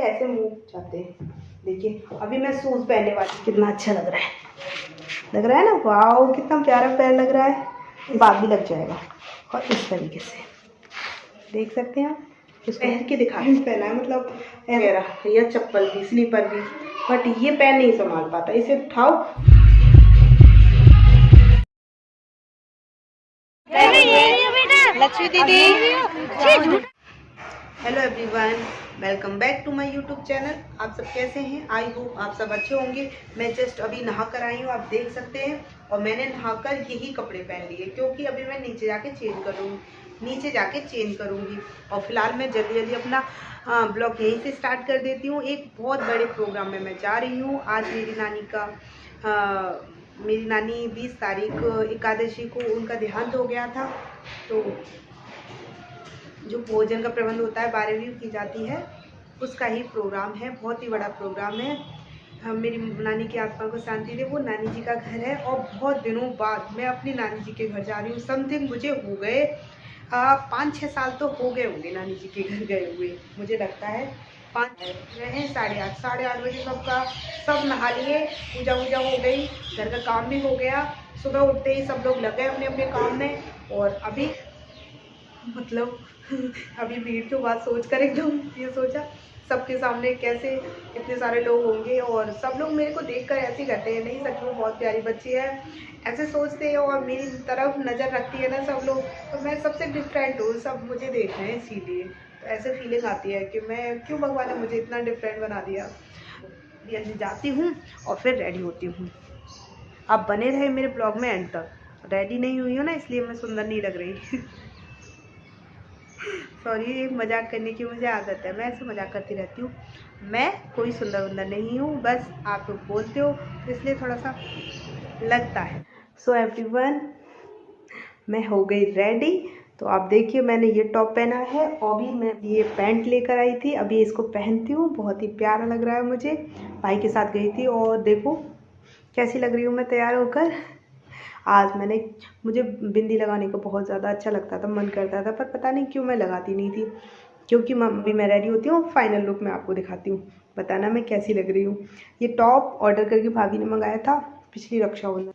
ऐसे मुंह जाते हैं। देखिए अभी मैं शूज़ पहनने वाली, कितना अच्छा लग रहा है ना। वाह कितना प्यारा पैर लग रहा है। बाद भी लग जाएगा। और इस तरीके से देख सकते हैं आप, इसको पहन के दिखा पहना है मतलब वगैरह या चप्पल भी, स्लीपर भी, बट ये पैर नहीं संभाल पाता। इसे उठाओ। लक्ष्मी दीदी, hello everyone, welcome back to my YouTube channel. आप सब कैसे हैं? आई होप आप सब अच्छे होंगे। मैं जस्ट अभी नहा कर आई हूँ, आप देख सकते हैं। और मैंने नहाकर यही कपड़े पहन लिए क्योंकि अभी मैं नीचे जाके चेंज करूँगी। और फिलहाल मैं जल्दी जल्दी अपना ब्लॉग यहीं से स्टार्ट कर देती हूँ। एक बहुत बड़े प्रोग्राम में मैं जा रही हूँ। आज मेरी नानी 20 तारीख एकादशी को उनका देहांत हो गया था। तो जो भोजन का प्रबंध होता है, 12वीं की जाती है, उसका ही प्रोग्राम है। बहुत ही बड़ा प्रोग्राम है। मेरी नानी की आत्मा को शांति दे। वो नानी जी का घर है और बहुत दिनों बाद मैं अपनी नानी जी के घर जा रही हूँ। समथिंग मुझे हो गए 5-6 साल तो हो गए होंगे नानी जी के घर गए हुए, मुझे लगता है। 5 रहे 8:30 बजे सब नहा लिए, पूजा वूजा हो गई, घर का काम भी हो गया। सुबह उठते ही सब लोग लग गए अपने अपने काम में। और अभी मतलब अभी भीड़ की बात सोचकर एकदम ये सोचा सबके सामने कैसे इतने सारे लोग होंगे और सब लोग मेरे को देखकर ऐसे करते हैं। नहीं, सच में बहुत प्यारी बच्ची है, ऐसे सोचते हैं और मेरी तरफ नज़र रखती है ना सब लोग। तो मैं सबसे डिफरेंट हूँ, सब मुझे देख रहे हैं, इसीलिए तो ऐसे फीलिंग आती है कि मैं क्यों, भगवान ने मुझे इतना डिफरेंट बना दिया। जल्दी जाती हूँ और फिर रेडी होती हूँ। आप बने रहे मेरे ब्लॉग में एंड तक। रेडी नहीं हुई हो ना, इसलिए मैं सुंदर नहीं लग रही। सॉरी, एक मजाक करने की मुझे आदत है, मैं ऐसे मजाक करती रहती हूँ। मैं कोई सुंदर वंदर नहीं हूँ, बस आप लोग बोलते हो इसलिए थोड़ा सा लगता है। सो एवरीवन, मैं हो गई रेडी। तो आप देखिए मैंने ये टॉप पहना है और भी मैं ये पैंट लेकर आई थी, अभी इसको पहनती हूँ। बहुत ही प्यारा लग रहा है मुझे। भाई के साथ गई थी और देखो कैसी लग रही हूँ मैं तैयार होकर। आज मुझे बिंदी लगाने को बहुत ज़्यादा अच्छा लगता था, मन करता था, पर पता नहीं क्यों मैं लगाती नहीं थी। क्योंकि अभी मैं रेडी होती हूँ, फाइनल लुक मैं आपको दिखाती हूँ, बताना मैं कैसी लग रही हूँ। ये टॉप ऑर्डर करके भाभी ने मंगाया था पिछली रक्षाबंधन।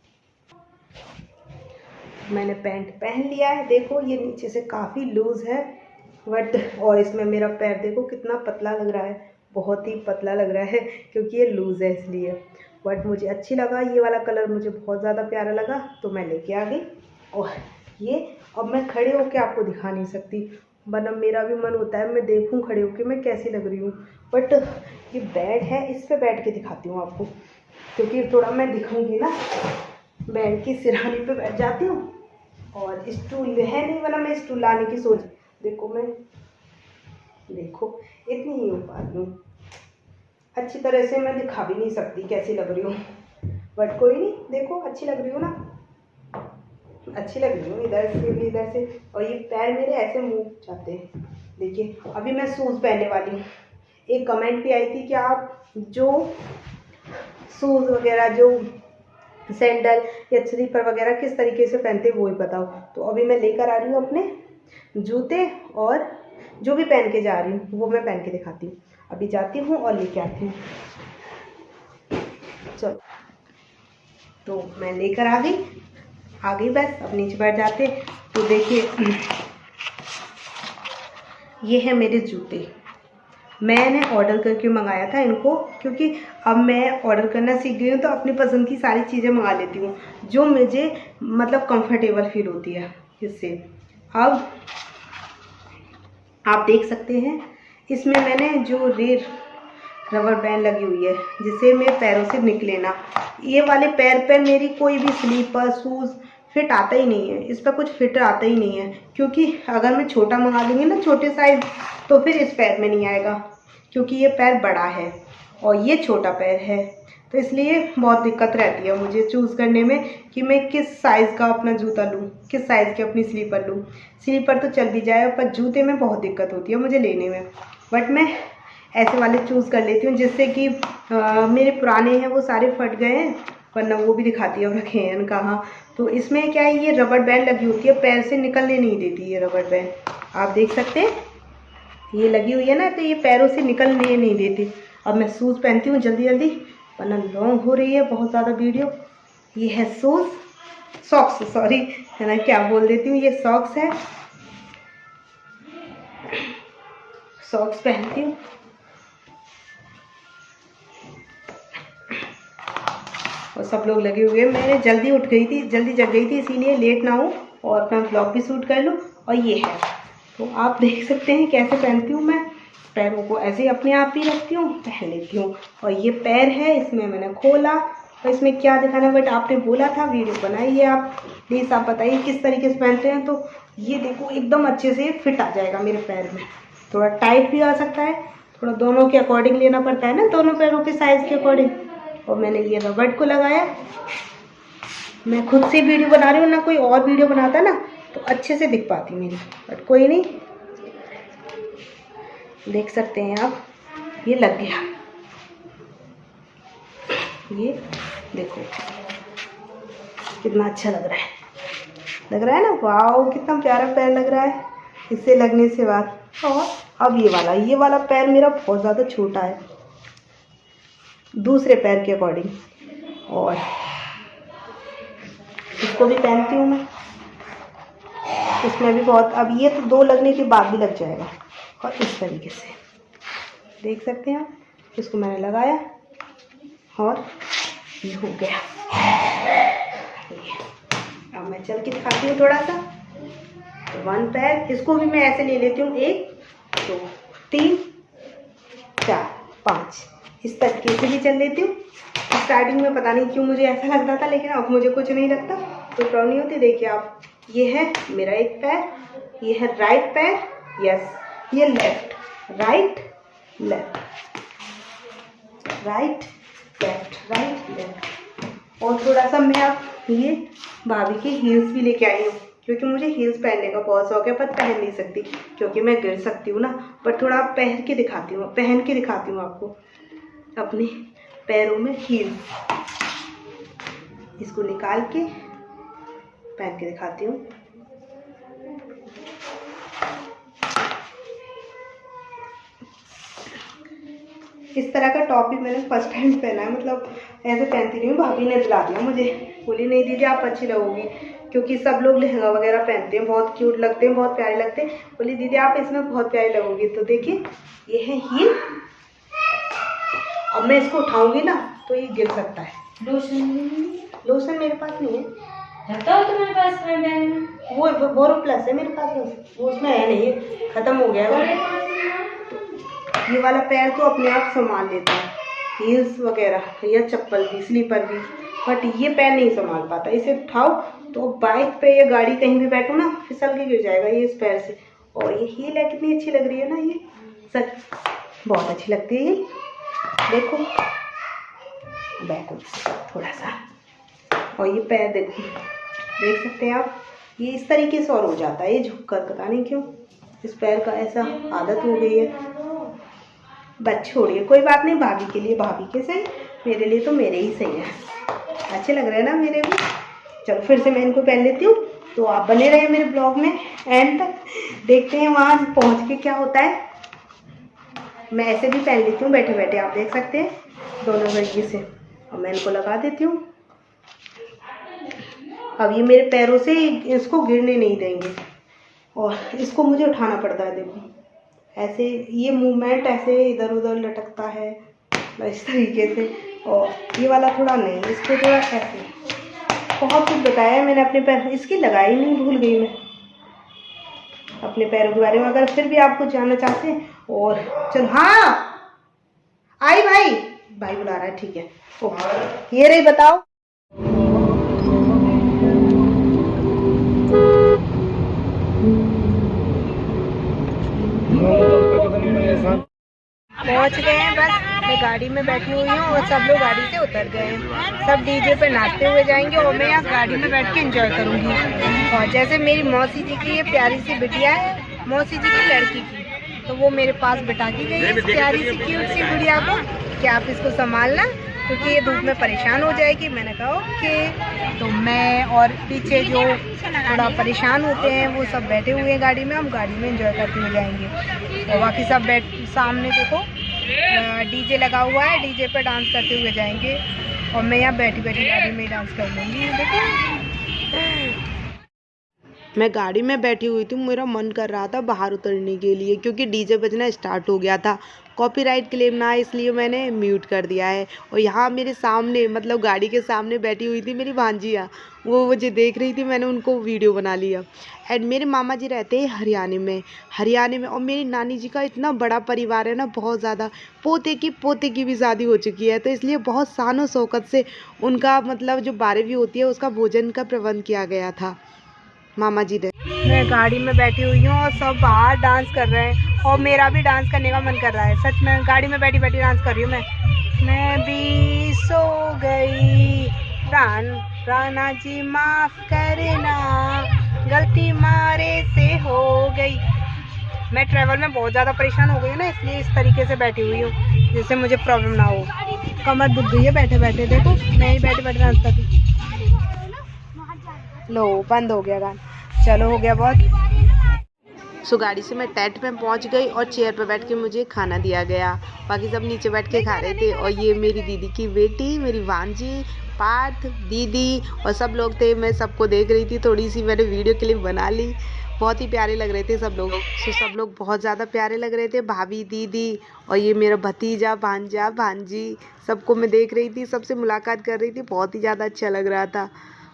मैंने पैंट पहन लिया है। देखो ये नीचे से काफ़ी लूज़ है बट, और इसमें मेरा पैर देखो कितना पतला लग रहा है, बहुत ही पतला लग रहा है क्योंकि ये लूज़ है इसलिए। बट मुझे अच्छी लगा, ये वाला कलर मुझे बहुत ज़्यादा प्यारा लगा तो मैं लेके आ गई। और ये अब मैं खड़े होकर आपको दिखा नहीं सकती, वरना मेरा भी मन होता है मैं देखूं खड़े होकर मैं कैसी लग रही हूँ। बट ये बेड है, इस पर बैठ के दिखाती हूँ आपको, क्योंकि थोड़ा मैं दिखूँगी ना। बेड की सिरहाने पे बैठ जाती हूँ और स्टूल है नहीं, वरना मैं स्टूल लाने की सोच। देखो इतनी ही हो पा रही हूँ, अच्छी तरह से मैं दिखा भी नहीं सकती कैसी लग रही हूँ, बट कोई नहीं। देखो अच्छी लग रही हूँ ना, अच्छी लग रही हूँ इधर से भी इधर से। और ये पैर मेरे ऐसे मुंह जाते हैं। देखिए अभी मैं शूज़ पहनने वाली हूँ। एक कमेंट भी आई थी कि आप जो शूज़ वगैरह, जो सैंडल या स्लीपर वगैरह किस तरीके से पहनते वो ही बताओ। तो अभी मैं लेकर आ रही हूँ अपने जूते, और जो भी पहन के जा रही हूँ वो मैं पहन के दिखाती हूँ। अभी जाती हूँ और लेके आती हूँ। चलो, तो मैं लेकर आ गई बस। अब नीचे बैठ जाते। तो देखिए ये है मेरे जूते, मैंने ऑर्डर करके मंगाया था इनको, क्योंकि अब मैं ऑर्डर करना सीख गई हूँ तो अपनी पसंद की सारी चीज़ें मंगा लेती हूँ जो मुझे मतलब कंफर्टेबल फील होती है इससे। अब आप देख सकते हैं इसमें मैंने जो रबर बैंड लगी हुई है जिससे मेरे पैरों से निकले ना। ये वाले पैर पे मेरी कोई भी स्लीपर शूज़ फिट आता ही नहीं है, इस पर कुछ फिट आता ही नहीं है, क्योंकि अगर मैं छोटा मंगा लूँगी ना, छोटे साइज़, तो फिर इस पैर में नहीं आएगा, क्योंकि ये पैर बड़ा है और ये छोटा पैर है। तो इसलिए बहुत दिक्कत रहती है मुझे चूज़ करने में कि मैं किस साइज़ का अपना जूता लूँ, किस साइज़ की अपनी स्लीपर लूँ। स्लीपर तो चल भी जाए, पर जूते में बहुत दिक्कत होती है मुझे लेने में। बट मैं ऐसे वाले चूज़ कर लेती हूँ जिससे कि मेरे पुराने हैं वो सारे फट गए हैं, वरना वो भी दिखाती है रखे हैं कहाँ। तो इसमें क्या है, ये रबर बैंड लगी होती है, पैर से निकलने नहीं देती ये रबर बैंड, आप देख सकते हैं। ये लगी हुई है ना, तो ये पैरों से निकलने नहीं देती। अब मैं शूज़ पहनती हूँ जल्दी जल्दी, वरना लॉन्ग हो रही है बहुत ज़्यादा वीडियो। ये है शूज़, सॉक्स, सॉरी है ना, क्या बोल देती हूँ, ये सॉक्स है, सॉक्स पहनती हूँ। और सब लोग लगे हुए हैं। मैंने जल्दी उठ गई थी, जल्दी जग गई थी, इसीलिए लेट ना हूँ और अपना ब्लॉग भी शूट कर लूँ। और ये है, तो आप देख सकते हैं कैसे पहनती हूँ मैं। पैरों को ऐसे ही अपने आप ही रखती हूँ, पहन लेती हूँ। और ये पैर है, इसमें मैंने खोला और इसमें क्या दिखाना, बट आपने बोला था वीडियो बनाइए आप, प्लीज़ आप बताइए किस तरीके से पहनते हैं। तो ये देखो एकदम अच्छे से फिट आ जाएगा मेरे पैर में। थोड़ा टाइट भी आ सकता है, थोड़ा दोनों के अकॉर्डिंग लेना पड़ता है ना, दोनों पैरों के साइज़ के अकॉर्डिंग। और मैंने ये रबड़ को लगाया। मैं खुद से वीडियो बना रही हूँ ना, कोई और वीडियो बनाता ना तो अच्छे से दिख पाती मेरी, बट कोई नहीं, देख सकते हैं आप, ये लग गया। ये देखो कितना अच्छा लग रहा है ना, वाह कितना प्यारा पैर लग रहा है इससे लगने से बाद। और अब ये वाला पैर मेरा बहुत ज़्यादा छोटा है दूसरे पैर के अकॉर्डिंग। और इसको भी पहनती हूँ मैं, इसमें भी बहुत, अब ये तो 2 लगने के बाद भी लग जाएगा। और इस तरीके से देख सकते हैं आप, इसको मैंने लगाया और ये हो गया। अब मैं चल के दिखाती हूँ थोड़ा सा। 1 पैर, इसको भी मैं ऐसे ले लेती हूँ, 1 2 3 4 5, इस तरीके से भी चल लेती हूँ। स्टार्टिंग में पता नहीं क्यों मुझे ऐसा लगता था, लेकिन अब मुझे कुछ नहीं लगता, कोई प्रॉब्लम नहीं होती। देखिए आप, ये है मेरा एक पैर, ये है राइट पैर, यस, ये left, right left, right left, right left. और थोड़ा सा मैं अब ये भाभी की हील्स भी लेके आई हूँ, क्योंकि मुझे हील्स पहनने का बहुत शौक है, पर पहन नहीं सकती क्योंकि मैं गिर सकती हूँ ना। पर थोड़ा पहन के दिखाती हूँ आपको अपने पैरों में हील्स। इसको निकाल के पहन के दिखाती हूँ। इस तरह का टॉप भी मैंने फर्स्ट टाइम पहना है, मतलब ऐसे पहनती नहीं हूँ, भाभी ने दिला दिया मुझे, बोली नहीं दीदी आप अच्छी लगोगी, क्योंकि सब लोग लहंगा वगैरह पहनते हैं, बहुत क्यूट लगते हैं, बहुत प्यारे लगते हैं, बोली दीदी आप इसमें बहुत प्यारी लगोगी। तो देखिए ये है हील। अब मैं इसको उठाऊंगी ना तो ये गिर सकता है। लोशन मेरे पास नहीं है, हो तुम्हारे पास में वो बोरोप्लस है मेरे पास, वो उसमें है नहीं, खत्म हो गया। ये वाला पैर तो अपने आप संभाल लेता है, हील्स वगैरह या चप्पल भी, स्लीपर भी, बट ये पैर नहीं संभाल पाता। इसे उठाओ तो बाइक पे या गाड़ी कहीं भी बैठो ना, फिसल के गिर जाएगा ये इस पैर से। और ये हील है, कितनी अच्छी लग रही है ना, ये सच बहुत अच्छी लगती है ये। देखो बैठो थोड़ा सा, और ये पैर देखो, देख सकते हैं आप, ये इस तरीके से और हो जाता है ये झुककर, पता नहीं क्यों इस पैर का ऐसा आदत हो गई है। बस छोड़िए, कोई बात नहीं, भाभी के लिए भाभी के सही, मेरे लिए तो मेरे ही सही है। अच्छे लग रहे हैं ना मेरे भी। चलो फिर से मैं इनको पहन लेती हूँ, तो आप बने रहे मेरे ब्लॉग में एंड तक, देखते हैं वहाँ पहुँच के क्या होता है। मैं ऐसे भी पहन लेती हूँ बैठे बैठे, आप देख सकते हैं दोनों तरीके से। और मैं इनको लगा देती हूँ। अब ये मेरे पैरों से इसको गिरने नहीं देंगे, और इसको मुझे उठाना पड़ता है। देखो ऐसे ये मूवमेंट ऐसे इधर उधर लटकता है इस तरीके से, और ये वाला थोड़ा नहीं, इसको थोड़ा ऐसे। बहुत कुछ बताया है मैंने अपने पैर, इसकी लगाई नहीं, भूल गई मैं अपने पैरों के बारे में। अगर फिर भी आप कुछ जानना चाहते हैं और चलो, हाँ आई भाई बुला रहा है, ठीक है ओके। ये रही, बताओ। पहुंच गए हैं, बस मैं गाड़ी में बैठी हुई हूँ और सब लोग गाड़ी से उतर गए हैं। सब डीजे पे नाचते हुए जाएंगे और मैं यहाँ गाड़ी में बैठ के एंजॉय करूँगी। और जैसे मेरी मौसी जी की ये प्यारी सी बिटिया है, मौसी जी की लड़की की, तो वो मेरे पास बिठा दी गई इस प्यारी सी क्यूट सी गुड़िया को कि आप इसको संभालना, क्योंकि ये धूप में परेशान हो जाएगी। मैंने कहा ओके। तो मैं और पीछे जो थोड़ा परेशान होते हैं वो सब बैठे हुए हैं गाड़ी में, हम गाड़ी में एंजॉय करते हुए जाएंगे। और बाकी सब सामने देखो डीजे लगा हुआ है, डीजे पे डांस करते हुए जाएंगे और मैं यहाँ बैठी बैठी गाड़ी में डांस कर लूँगी। देखो मैं गाड़ी में बैठी हुई थी, मेरा मन कर रहा था बाहर उतरने के लिए क्योंकि डीजे बजना स्टार्ट हो गया था। कॉपीराइट क्लेम ना आए इसलिए मैंने म्यूट कर दिया है। और यहाँ मेरे सामने मतलब गाड़ी के सामने बैठी हुई थी मेरी भांजिया, वो मुझे देख रही थी, मैंने उनको वीडियो बना लिया। एंड मेरे मामा जी रहते हैं हरियाणा में और मेरी नानी जी का इतना बड़ा परिवार है ना, बहुत ज़्यादा। पोते की भी शादी हो चुकी है, तो इसलिए बहुत शान शौकत से उनका मतलब जो 12वीं होती है उसका भोजन का प्रबंध किया गया था मामा जी ने। मैं गाड़ी में बैठी हुई हूँ और सब बाहर डांस कर रहे हैं और मेरा भी डांस करने का मन कर रहा है। सच में गाड़ी में बैठी बैठी डांस कर रही हूँ मैं भी सो गई राना जी माफ करना, गलती मारे से हो गई। मैं ट्रैवल में बहुत ज़्यादा परेशान हो गई हूँ ना, इसलिए इस तरीके से बैठी हुई हूँ जिससे मुझे प्रॉब्लम ना हो। कमर दुख गई है बैठे बैठे, देखो मैं ही बैठे बैठे डांस कर रही हूँ। लो बंद हो गया गाना, चलो हो गया बहुत। सो गाड़ी से मैं टेंट में पहुंच गई और चेयर पर बैठ के मुझे खाना दिया गया। बाकी सब नीचे बैठ के खा रहे थे और ये मेरी दीदी की बेटी, मेरी भांजी, पार्थ, दीदी और सब लोग थे। मैं सबको देख रही थी, थोड़ी सी मैंने वीडियो क्लिप बना ली। बहुत ही प्यारे लग रहे थे सब लोग। सो सब लोग बहुत ज़्यादा प्यारे लग रहे थे, भाभी, दीदी और ये मेरा भतीजा, भांजा, भांजी, सबको मैं देख रही थी, सबसे मुलाकात कर रही थी। बहुत ही ज़्यादा अच्छा लग रहा था,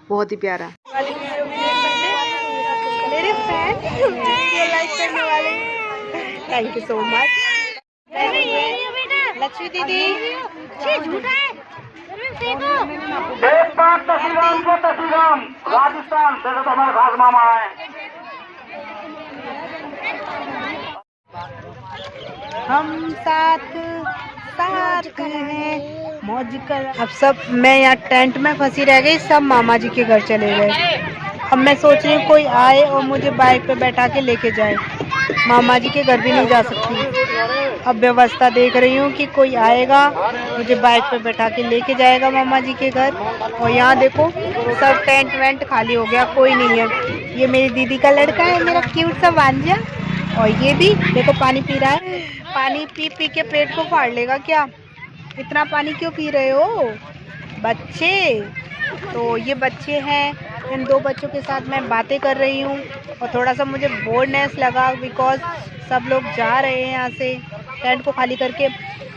बहुत ही प्यारा। मेरे फैन लाइक करने वाले, thank you so much. Lakshmi दीदी राजस्थान से तो हमारे खास मामा है। हम साथ हैं मौज कर। अब सब मैं यहाँ टेंट में फंसी रह गई, सब मामा जी के घर चले गए। अब मैं सोच रही हूँ कोई आए और मुझे बाइक पे बैठा के लेके जाए। मामा जी के घर भी नहीं जा सकती। अब व्यवस्था देख रही हूँ कि कोई आएगा मुझे बाइक पे बैठा के लेके जाएगा मामा जी के घर। और यहाँ देखो सब टेंट वेंट खाली हो गया, कोई नहीं है। ये मेरी दीदी का लड़का है, मेरा क्यूट सा भांजा। और ये भी देखो पानी पी रहा है। पानी पी पी के पेट को फाड़ लेगा क्या? इतना पानी क्यों पी रहे हो बच्चे? तो ये बच्चे हैं, इन दो बच्चों के साथ मैं बातें कर रही हूँ और थोड़ा सा मुझे बोर्डनेस लगा बिकॉज सब लोग जा रहे हैं यहाँ से टेंट को खाली करके।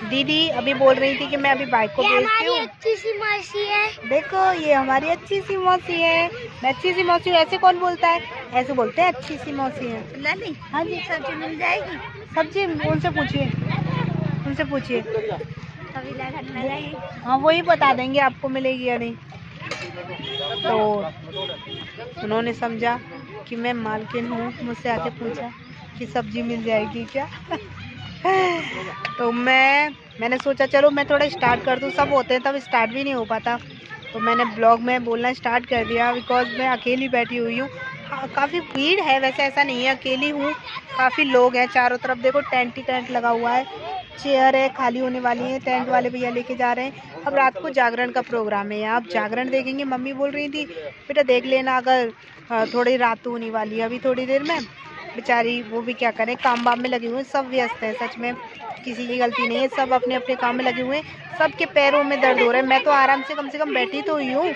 दीदी अभी बोल रही थी कि मैं अभी बाइक को भेजती हूँ। अच्छी सी मौसी है, देखो ये हमारी अच्छी सी मौसी है। मैं अच्छी सी मौसी हूँ, ऐसे कौन बोलता है? ऐसे बोलते हैं अच्छी सी मौसी है। नहीं हाँ जी, सब्जी मिल जाएगी। सब्जी उनसे पूछिए, उनसे पूछिए, कभी मिल जाएगी। हाँ वही बता देंगे आपको मिलेगी या नहीं। तो उन्होंने समझा कि मैं मालकिन हूँ, मुझसे आके पूछा कि सब्जी मिल जाएगी क्या। तो मैंने सोचा चलो मैं थोड़ा स्टार्ट कर दूँ, सब होते हैं तब स्टार्ट भी नहीं हो पाता। तो मैंने ब्लॉग में बोलना स्टार्ट कर दिया बिकॉज मैं अकेली बैठी हुई हूँ। हाँ काफ़ी भीड़ है, वैसे ऐसा नहीं है अकेली हूँ, काफ़ी लोग हैं चारों तरफ। देखो टेंट ही टेंट लगा हुआ है, चेयर है खाली होने वाली है, टेंट वाले भैया लेके जा रहे हैं। अब रात को जागरण का प्रोग्राम है, आप जागरण देखेंगे। मम्मी बोल रही थी बेटा देख लेना, अगर थोड़ी रात होने वाली है अभी थोड़ी देर में। बेचारी वो भी क्या करें, काम वाम में लगे हुए हैं, सब व्यस्त है। सच में किसी की गलती नहीं है, सब अपने अपने काम में लगे हुए हैं। सबके पैरों में दर्द हो रहा है। मैं तो आराम से कम बैठी तो हुई हूँ,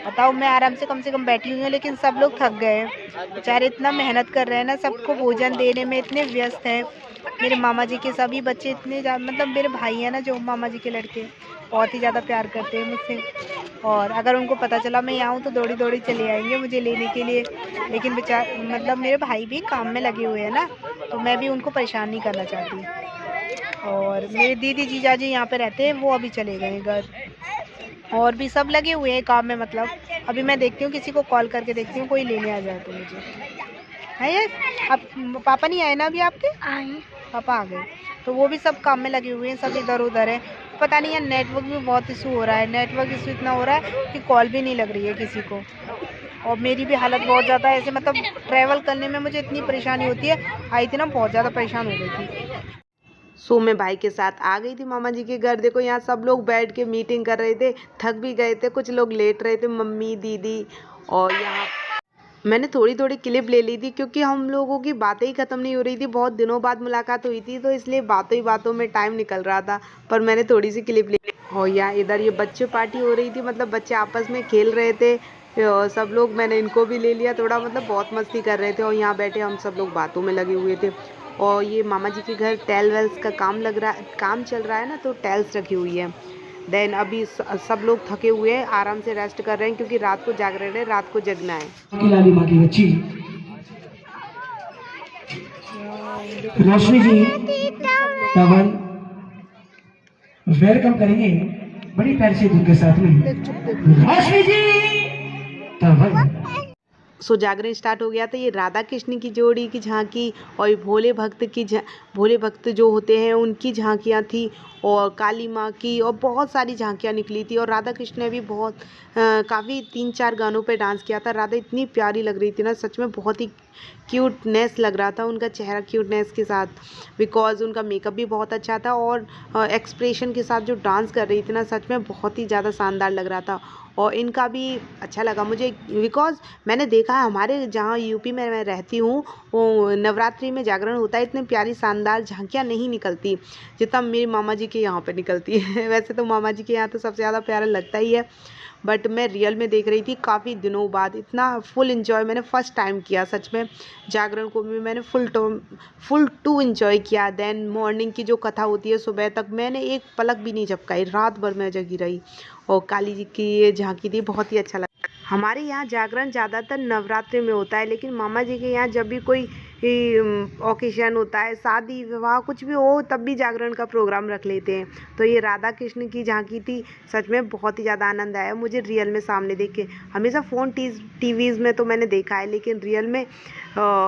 बताओ मैं आराम से कम बैठी हुई हूँ, लेकिन सब लोग थक गए हैं बेचारे। इतना मेहनत कर रहे हैं ना, सबको भोजन देने में इतने व्यस्त हैं। मेरे मामा जी के सभी बच्चे इतने मतलब मेरे भाई हैं ना जो मामा जी के लड़के, बहुत ही ज़्यादा प्यार करते हैं मुझसे। और अगर उनको पता चला मैं यहाँ हूँ तो दौड़ी दौड़ी चले आएंगे मुझे लेने के लिए। लेकिन मतलब मेरे भाई भी काम में लगे हुए हैं ना, तो मैं भी उनको परेशान नहीं करना चाहती। और मेरे दीदी जीजा जी यहाँ पे रहते हैं, वो अभी चले गए घर। और भी सब लगे हुए हैं काम में। मतलब अभी मैं देखती हूँ, किसी को कॉल करके देखती हूँ कोई लेने आ जाए तो मुझे है यार। अब पापा नहीं आए ना अभी आपके? आए, पापा आ गए। तो वो भी सब काम में लगे हुए हैं, सब इधर उधर है। पता नहीं यार नेटवर्क भी बहुत इशू हो रहा है, नेटवर्क इशू इतना हो रहा है कि कॉल भी नहीं लग रही है किसी को। और मेरी भी हालत बहुत ज़्यादा ऐसे मतलब ट्रैवल करने में मुझे इतनी परेशानी होती है, आई थी ना बहुत ज़्यादा परेशान हो गई थी। सो मैं भाई के साथ आ गई थी मामा जी के घर। देखो यहाँ सब लोग बैठ के मीटिंग कर रहे थे, थक भी गए थे, कुछ लोग लेट रहे थे, मम्मी दीदी। और यहाँ मैंने थोड़ी थोड़ी क्लिप ले ली थी क्योंकि हम लोगों की बातें ही ख़त्म नहीं हो रही थी। बहुत दिनों बाद मुलाकात हुई थी तो इसलिए बातों ही बातों में टाइम निकल रहा था। पर मैंने थोड़ी सी क्लिप ले ली। और यहाँ इधर ये बच्चे पार्टी हो रही थी, मतलब बच्चे आपस में खेल रहे थे। सब लोग, मैंने इनको भी ले लिया थोड़ा, मतलब बहुत मस्ती कर रहे थे। और यहाँ बैठे हम सब लोग बातों में लगे हुए थे। और ये मामा जी के घर टाइल वेल्स का काम चल रहा है ना, तो टाइल्स रखी हुई है। देन अभी सब लोग थके हुए हैं, आराम से रेस्ट कर रहे हैं क्योंकि रात को जाग रहे हैं, रात को जगना है। लाली माँ की बच्ची रोशनी जी तवन वेलकम करेंगे बड़ी प्यारी सी धुन के साथ में। रोशनी जी तवन। सो जागरण स्टार्ट हो गया था। ये राधा कृष्ण की जोड़ी की झांकी और ये भोले भक्त जो होते हैं उनकी झांकियाँ थी, और काली माँ की, और बहुत सारी झांकियाँ निकली थी। और राधा कृष्ण ने भी बहुत काफ़ी 3-4 गानों पे डांस किया था। राधा इतनी प्यारी लग रही थी ना, सच में बहुत ही क्यूटनेस लग रहा था उनका चेहरा क्यूटनेस के साथ, बिकॉज उनका मेकअप भी बहुत अच्छा था। और एक्सप्रेशन के साथ जो डांस कर रही थी ना, सच में बहुत ही ज़्यादा शानदार लग रहा था। और इनका भी अच्छा लगा मुझे, बिकॉज मैंने देखा है हमारे जहाँ यूपी में मैं रहती हूँ, वो नवरात्रि में जागरण होता है, इतनी प्यारी शानदार झांकियाँ नहीं निकलती जितना मेरे मामा जी के यहाँ पे निकलती है। वैसे तो मामा जी के यहाँ तो सबसे ज़्यादा प्यारा लगता ही है, बट मैं रियल में देख रही थी काफ़ी दिनों बाद। इतना फुल इन्जॉय मैंने फ़र्स्ट टाइम किया सच में। जागरण को भी मैंने फुल टू इन्जॉय किया। देन मॉर्निंग की जो कथा होती है सुबह तक, मैंने एक पलक भी नहीं झपकाई, रात भर मैं जगी रही। और काली जी की ये झांकी थी, बहुत ही अच्छा लगा। हमारे यहाँ जागरण ज़्यादातर नवरात्रि में होता है, लेकिन मामा जी के यहाँ जब भी कोई ओकेजन होता है, शादी विवाह कुछ भी हो, तब भी जागरण का प्रोग्राम रख लेते हैं। तो ये राधा कृष्ण की झांकी थी, सच में बहुत ही ज़्यादा आनंद आया मुझे रियल में सामने देख के। हमेशा फ़ोन टीवीज़ में तो मैंने देखा है, लेकिन रियल में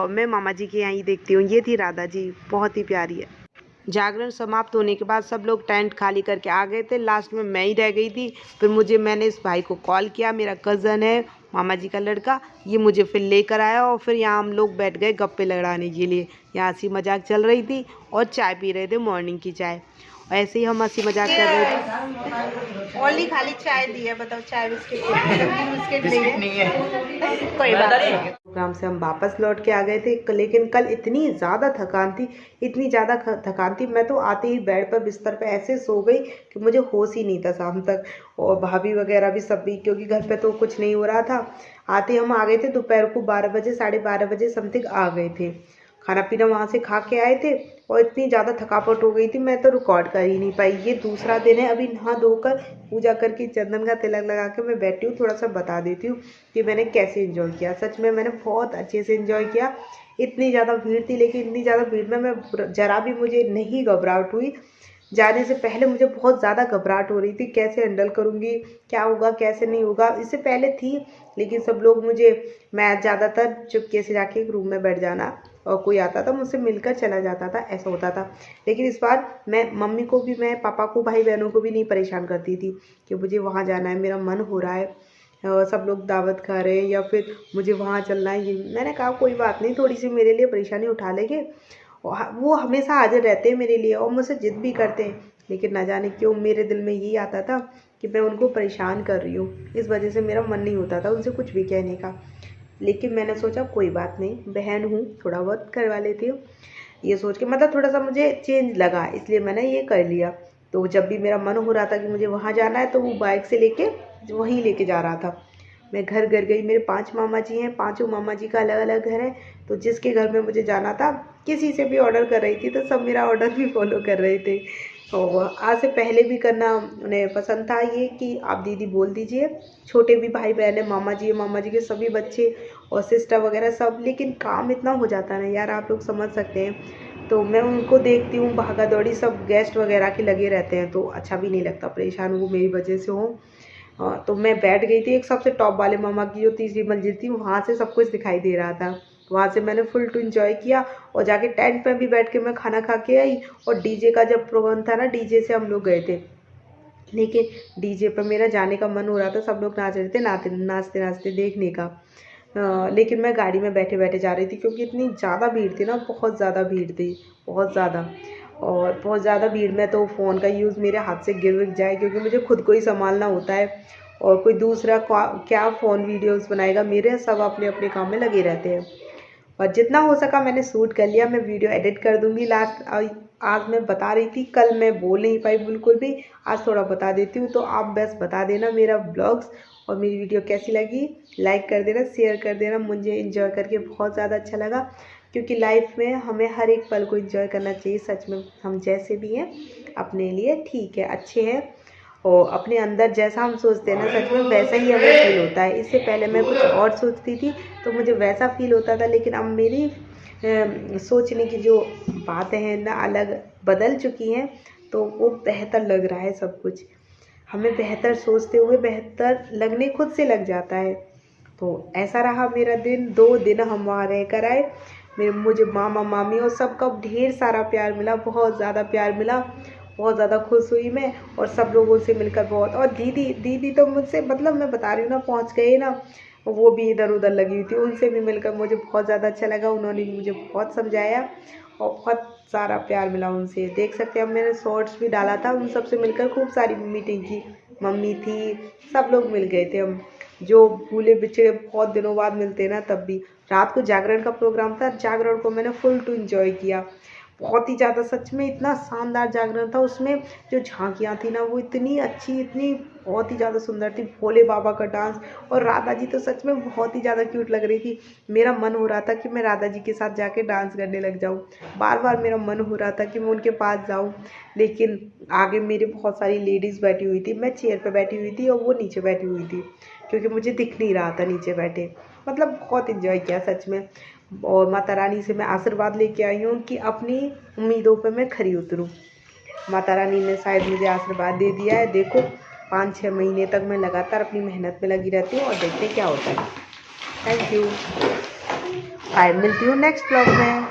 मैं मामा जी के यहाँ ही देखती हूँ। ये थी राधा जी, बहुत ही प्यारी है। जागरण समाप्त होने के बाद सब लोग टेंट खाली करके आ गए थे, लास्ट में मैं ही रह गई थी। फिर मैंने इस भाई को कॉल किया, मेरा कज़न है मामा जी का लड़का, ये मुझे फिर लेकर आया। और फिर यहाँ हम लोग बैठ गए गप्पे लड़ाने के लिए। यहाँ हंसी मजाक चल रही थी और चाय पी रहे थे, मॉर्निंग की चाय। ऐसे ही हम हंसी मजाक कर रहे थे। ओनली खाली चाय दी है, बताओ, चाय बिस्किट नहीं है। कोई बात नहीं। प्रोग्राम से हम वापस लौट के आ गए थे, लेकिन कल इतनी ज़्यादा थकान थी, मैं तो आते ही बेड पर बिस्तर पे ऐसे सो गई कि मुझे होश ही नहीं था शाम तक। और भाभी वगैरह भी सब भी, क्योंकि घर पे तो कुछ नहीं हो रहा था। आते हम आ गए थे दोपहर को 12 बजे, 12:30 बजे समथिंग आ गए थे। खाना पीना वहाँ से खा के आए थे, और इतनी ज़्यादा थकावट हो गई थी, मैं तो रिकॉर्ड कर ही नहीं पाई। ये दूसरा दिन है, अभी नहा धोकर पूजा करके चंदन का तिलक लगा के मैं बैठी हूँ। थोड़ा सा बता देती हूँ कि मैंने कैसे एंजॉय किया। सच में मैंने बहुत अच्छे से एंजॉय किया। इतनी ज़्यादा भीड़ थी, लेकिन इतनी ज़्यादा भीड़ में मैं ज़रा भी मुझे नहीं घबराहट हुई। जाने से पहले मुझे बहुत ज़्यादा घबराहट हो रही थी, कैसे हैंडल करूँगी, क्या होगा कैसे नहीं होगा। इससे पहले थी, लेकिन सब लोग मैं ज़्यादातर चुपके से जाके एक रूम में बैठ जाना, और कोई आता था मुझसे मिलकर चला जाता था, ऐसा होता था। लेकिन इस बार मैं मम्मी को भी, मैं पापा को, भाई बहनों को भी नहीं परेशान करती थी कि मुझे वहाँ जाना है, मेरा मन हो रहा है, सब लोग दावत खा रहे हैं, या फिर मुझे वहाँ चलना है। ये मैंने कहा कोई बात नहीं, थोड़ी सी मेरे लिए परेशानी उठा लेंगे। वो हमेशा हाजिर रहते हैं मेरे लिए, और मुझसे जिद भी करते हैं, लेकिन न जाने क्यों मेरे दिल में यही आता था कि मैं उनको परेशान कर रही हूँ। इस वजह से मेरा मन नहीं होता था उनसे कुछ भी कहने का। लेकिन मैंने सोचा कोई बात नहीं, बहन हूँ, थोड़ा बहुत करवा लेती हूँ, ये सोच के, मतलब थोड़ा सा मुझे चेंज लगा, इसलिए मैंने ये कर लिया। तो जब भी मेरा मन हो रहा था कि मुझे वहाँ जाना है, तो वो बाइक से लेके वहीं लेके जा रहा था। मैं घर गई। मेरे 5 मामा जी हैं, पाँचों मामा जी का अलग अलग घर है, तो जिसके घर में मुझे जाना था, किसी से भी ऑर्डर कर रही थी तो सब मेरा ऑर्डर भी फॉलो कर रहे थे। और आज से पहले भी करना उन्हें पसंद था ये कि आप दीदी बोल दीजिए। छोटे भी भाई बहन है, मामा जी के सभी बच्चे और सिस्टर वगैरह सब, लेकिन काम इतना हो जाता है ना यार, आप लोग समझ सकते हैं। तो मैं उनको देखती हूँ भागा दौड़ी, सब गेस्ट वगैरह के लगे रहते हैं, तो अच्छा भी नहीं लगता, परेशान वो मेरी वजह से हो। तो मैं बैठ गई थी एक सबसे टॉप वाले मामा की जो 3री मंजिल थी, वहाँ से सब कुछ दिखाई दे रहा था। वहाँ से मैंने फुल टू इन्जॉय किया, और जाके टेंट पे भी बैठ के मैं खाना खा के आई। और डीजे का जब प्रोग्राम था ना, डीजे से हम लोग गए थे, लेकिन डीजे पर मेरा जाने का मन हो रहा था, सब लोग नाच रहे थे, नाचते नाचते देखने का। लेकिन मैं गाड़ी में बैठे बैठे जा रही थी, क्योंकि इतनी ज़्यादा भीड़ थी ना, बहुत ज़्यादा भीड़ थी, बहुत ज़्यादा। और बहुत ज़्यादा भीड़ में तो फ़ोन का यूज़ मेरे हाथ से गिर जाए, क्योंकि मुझे खुद को ही संभालना होता है। और कोई दूसरा क्या फ़ोन वीडियोस बनाएगा, मेरे सब अपने अपने काम में लगे रहते हैं। और जितना हो सका मैंने शूट कर लिया, मैं वीडियो एडिट कर दूँगी लास्ट। आज मैं बता रही थी, कल मैं बोल नहीं पाई बिल्कुल भी, आज थोड़ा बता देती हूँ। तो आप बस बता देना मेरा ब्लॉग्स और मेरी वीडियो कैसी लगी, लाइक कर देना, शेयर कर देना। मुझे एंजॉय करके बहुत ज़्यादा अच्छा लगा, क्योंकि लाइफ में हमें हर एक पल को एंजॉय करना चाहिए। सच में हम जैसे भी हैं अपने लिए ठीक है, अच्छे हैं, और अपने अंदर जैसा हम सोचते हैं ना, सच में वैसा ही हमें फील होता है। इससे पहले मैं कुछ और सोचती थी तो मुझे वैसा फील होता था, लेकिन अब मेरी सोचने की जो बातें हैं ना अलग बदल चुकी हैं, तो वो बेहतर लग रहा है सब कुछ। हमें बेहतर सोचते हुए बेहतर लगने खुद से लग जाता है। तो ऐसा रहा मेरा दिन। 2 दिन हम वहाँ रह कर आए। मुझे मामा मामी और सबका ढेर सारा प्यार मिला, बहुत ज़्यादा प्यार मिला, बहुत ज़्यादा खुश हुई मैं। और सब लोगों से मिलकर बहुत, और दीदी तो मुझसे, मतलब मैं बता रही हूँ ना, पहुँच गए ना, वो भी इधर उधर लगी हुई थी, उनसे भी मिलकर मुझे बहुत ज़्यादा अच्छा लगा। उन्होंने भी मुझे बहुत समझाया और बहुत सारा प्यार मिला उनसे। देख सकते हैं, अब मैंने शॉर्ट्स भी डाला था, उन सबसे मिलकर खूब सारी मीटिंग की। मम्मी थी, सब लोग मिल गए थे हम, जो भूले बिछड़े बहुत दिनों बाद मिलते ना। तब भी रात को जागरण का प्रोग्राम था, जागरण को मैंने फुल टू एंजॉय किया, बहुत ही ज़्यादा। सच में इतना शानदार जागरण था, उसमें जो झांकियाँ थी ना वो इतनी अच्छी, इतनी बहुत ही ज़्यादा सुंदर थी। भोले बाबा का डांस और राधा जी तो सच में बहुत ही ज़्यादा क्यूट लग रही थी। मेरा मन हो रहा था कि मैं राधा जी के साथ जाके डांस करने लग जाऊँ, बार बार मेरा मन हो रहा था कि मैं उनके पास जाऊँ। लेकिन आगे मेरे बहुत सारी लेडीज़ बैठी हुई थी, मैं चेयर पर बैठी हुई थी और वो नीचे बैठी हुई थी, क्योंकि मुझे दिख नहीं रहा था नीचे बैठे। मतलब बहुत इन्जॉय किया सच में। और माता रानी से मैं आशीर्वाद लेके आई हूँ कि अपनी उम्मीदों पे मैं खरी उतरूँ। माता रानी ने शायद मुझे आशीर्वाद दे दिया है। देखो 5-6 महीने तक मैं लगातार अपनी मेहनत में लगी रहती हूँ और देखते क्या होता है। Thank you. मिलती हूँ नेक्स्ट ब्लॉग में।